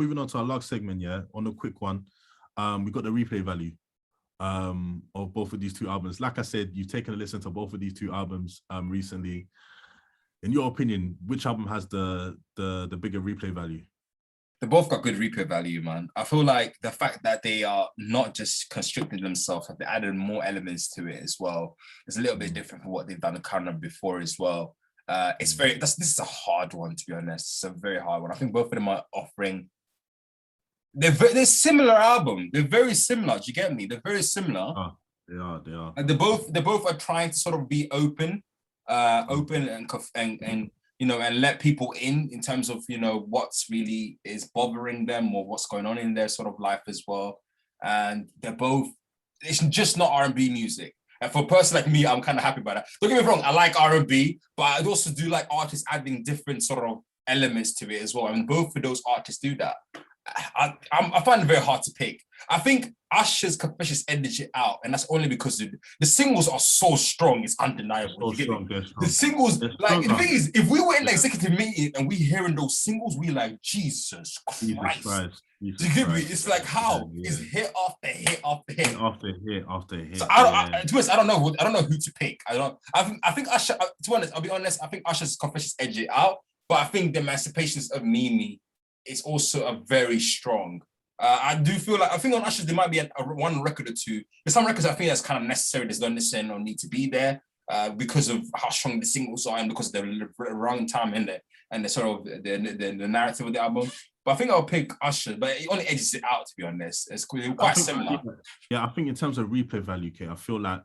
moving on to our last segment, yeah, on a quick one. We got the replay value of both of these two albums. Like I said, you've taken a listen to both of these two albums recently. In your opinion, which album has the bigger replay value? They both got good replay value, man. I feel like the fact that they are not just constricting themselves, they added more elements to it as well. It's a little bit different from what they've done kind of before as well. This is a hard one, to be honest. It's a very hard one. I think both of them are offering. They're similar album. They're very similar. Do you get me? They're very similar. Oh, they are. And they both are trying to sort of be open and and let people in terms of what's really is bothering them or what's going on in their sort of life as well. And they're both. It's just not R&B music. And for a person like me, I'm kind of happy about that. Don't get me wrong, I like R&B, but I also do like artists adding different sort of elements to it as well. And both of those artists do that. I find it very hard to pick. I think Usher's Confessions edged it out, and that's only because the singles are so strong, it's undeniable. Strong. The singles, the thing is, if we were in the executive meeting and we hearing those singles, we like, Jesus Christ. Do you get me? It's like how it's hit after hit after hit. After hit. So I don't know who to pick. I think Usher, to be honest, I'll be honest, I think Usher's Confessions edged it out, but I think the Emancipations of Mimi is also a very strong. I do feel like, I think on Usher there might be one record or two. There's some records I think that's kind of necessary. There's not necessarily need to be there because of how strong the singles are and because of the wrong time and the sort of the narrative of the album. But I think I'll pick Usher, but it only edges it out, to be honest. It's quite similar. Yeah, I think in terms of replay value, Kate, I feel like,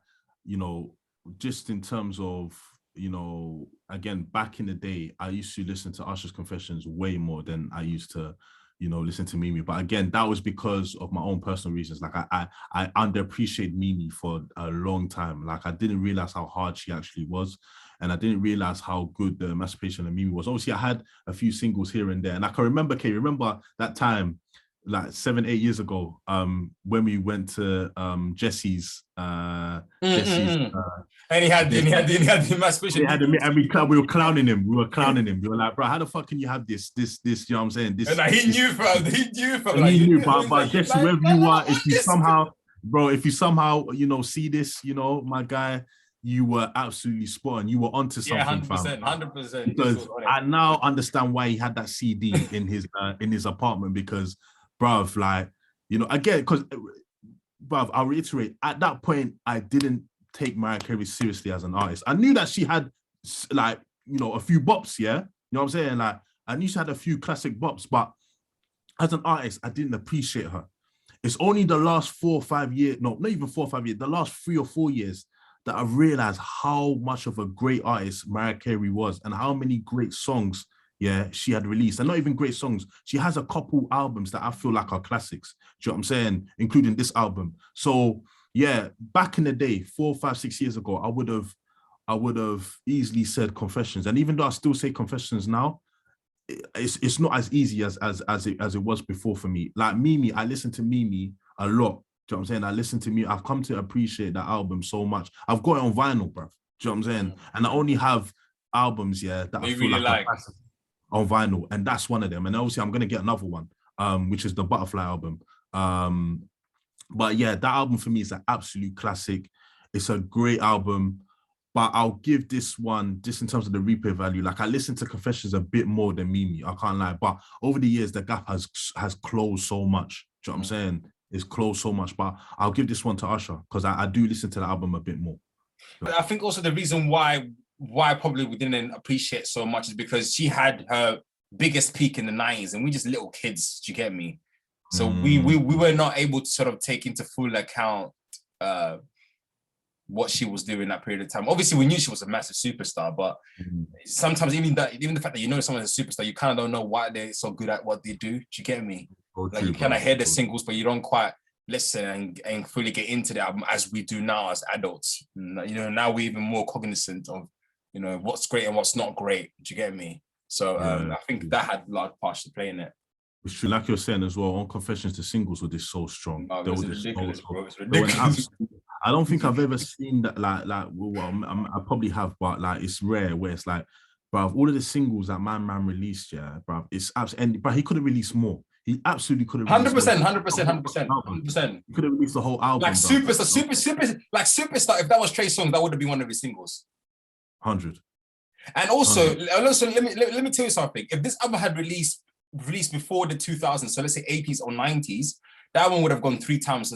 just in terms of, again, back in the day, I used to listen to Usher's Confessions way more than I used to, listen to Mimi. But again, that was because of my own personal reasons. Like I underappreciated Mimi for a long time. Like I didn't realize how hard she actually was. And I didn't realize how good the Emancipation of Mimi was. Obviously, I had a few singles here and there. And I can remember, Kate, remember that time, like 7-8 years ago, when we went to Jesse's and he had the Emancipation. And we were clowning him. We were like, bro, how the fuck can you have this? You know what I'm saying? This. And like, he knew, fam. But Jesse, wherever you are, if you somehow, see this, my guy, you were absolutely spot on. You were onto something, 100%. Because I now understand why he had that CD in his apartment. Because, bruv, like, again, because, bruv, I'll reiterate, at that point, I didn't take Mariah Carey seriously as an artist. I knew that she had, like, a few bops, yeah? You know what I'm saying? Like, I knew she had a few classic bops, but as an artist, I didn't appreciate her. It's only the last 4 or 5 years, no, not even 4 or 5 years, the last 3 or 4 years that I've realized how much of a great artist Mariah Carey was and how many great songs, she had released. And not even great songs. She has a couple albums that I feel like are classics. Do you know what I'm saying? Including this album. So, back in the day, 4, 5, 6 years ago, I would have easily said Confessions. And even though I still say Confessions now, it's not as easy as it was before for me. Like Mimi, I listen to Mimi a lot. Do you know what I'm saying? I listen to Mimi. I've come to appreciate that album so much. I've got it on vinyl, bruv. Do you know what I'm saying? And I only have albums, that I feel really like on vinyl, and that's one of them. And obviously, I'm gonna get another one, which is the Butterfly album. But that album for me is an absolute classic. It's a great album. But I'll give this one, just in terms of the replay value, like I listened to Confessions a bit more than Mimi, I can't lie. But over the years, the gap has closed so much. Do you know what I'm saying? It's closed so much. But I'll give this one to Usher because I do listen to the album a bit more. But I think also the reason why probably we didn't appreciate so much is because she had her biggest peak in the 90s and we just little kids, do you get me? So we were not able to sort of take into full account what she was doing that period of time. Obviously, we knew she was a massive superstar, but sometimes even the fact that someone's a superstar, you kind of don't know why they're so good at what they do. Do you get me? You kind of hear the singles, but you don't quite listen and fully get into the album as we do now as adults. Now we're even more cognizant of, what's great and what's not great. Do you get me? So I think that had large parts to play in it. It's true, like you're saying as well, on Confessions, the singles were just so strong. It was ridiculous, bro. It was ridiculous. I don't think I've ever seen that, I probably have, but like it's rare where it's like, bruv, all of the singles that man released, bruv, it's absolutely, but he could have released more. He absolutely could have 100%, 100%, 100%, 100%. He could have released the whole album. Like Superstar. If that was Trey Songz, that would have been one of his singles. 100. And also, let me tell you something. If this album had released before the 2000s, so let's say 80s or 90s, that one would have gone three times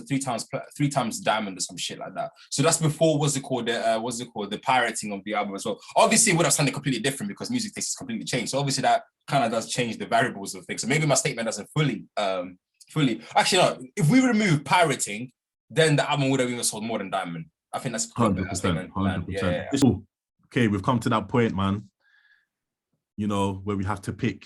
diamond or some shit like that. So that's before the pirating of the album as well. Obviously, it would have sounded completely different because music taste has completely changed. So obviously, that kind of does change the variables of things. So maybe my statement doesn't fully. Actually, no. If we remove pirating, then the album would have even sold more than diamond. I think that's 100%. 100%. Yeah. Okay, we've come to that point, man. You know, where we have to pick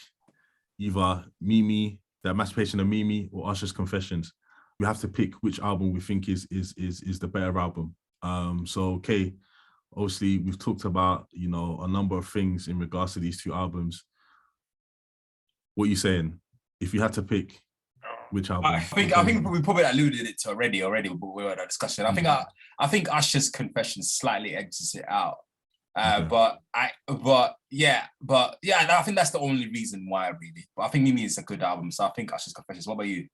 either Mimi, the Emancipation of Mimi, or Usher's Confessions. We have to pick which album we think is the better album. So, okay, obviously we've talked about, you know, a number of things in regards to these two albums. What are you saying? If you had to pick which album? I think we probably alluded it to already, but we were in that discussion. I think Usher's Confessions slightly edges it out. But I think that's the only reason why, really. But I think Mimi is a good album, so I think Usher's Confessions. What about you?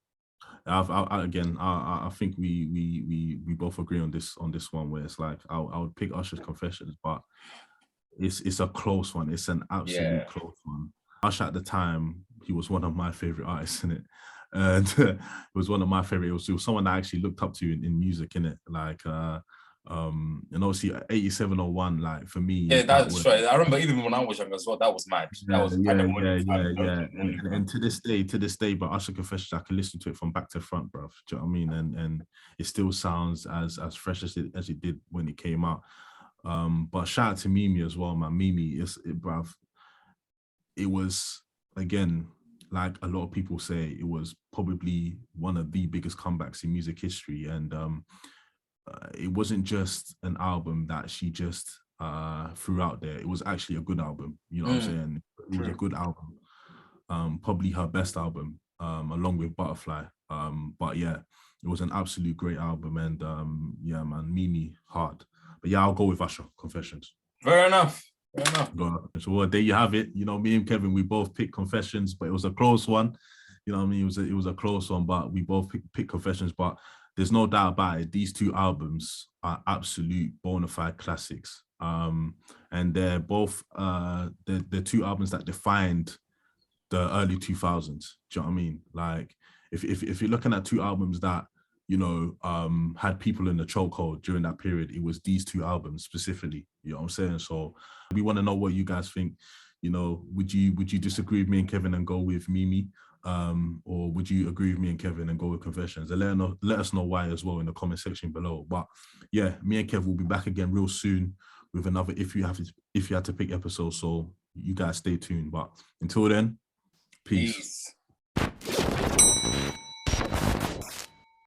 I think we both agree on this one, where it's like I would pick Usher's Confessions, but it's a close one. It's an absolute close one. Usher at the time, he was one of my favorite artists, innit? And it was one of my favorite. It was someone that I actually looked up to in music, innit? Like and obviously 8701, like for me, that's right. I remember even when I was young as well, that was mad. And to this day, but Usher Confessions, I can listen to it from back to front, bro. Do you know what I mean? And it still sounds as fresh as it did when it came out. But shout out to Mimi as well, man. Mimi, bruv, it was, again, like a lot of people say, it was probably one of the biggest comebacks in music history. And it wasn't just an album that she just threw out there. It was actually a good album. You know what I'm saying? It was a good album. Probably her best album, along with Butterfly. But yeah, it was an absolute great album. And yeah, man, Mimi, hard. But yeah, I'll go with Usher Confessions. Fair enough. So well, there you have it. You know, me and Kevin, we both picked Confessions, but it was a close one. You know what I mean? It was a close one, but we both picked Confessions. But there's no doubt about it. These two albums are absolute bona fide classics. And they're both the two albums that defined the early 2000s. Do you know what I mean? Like, if you're looking at two albums that, you know, had people in the chokehold during that period, it was these two albums specifically. You know what I'm saying? So we want to know what you guys think. You know, would you disagree with me and Kevin and go with Mimi? Or would you agree with me and Kevin and go with Confessions? And let us know why as well in the comment section below. But yeah, me and Kev will be back again real soon with another if you had to pick episode. So you guys stay tuned. But until then, peace.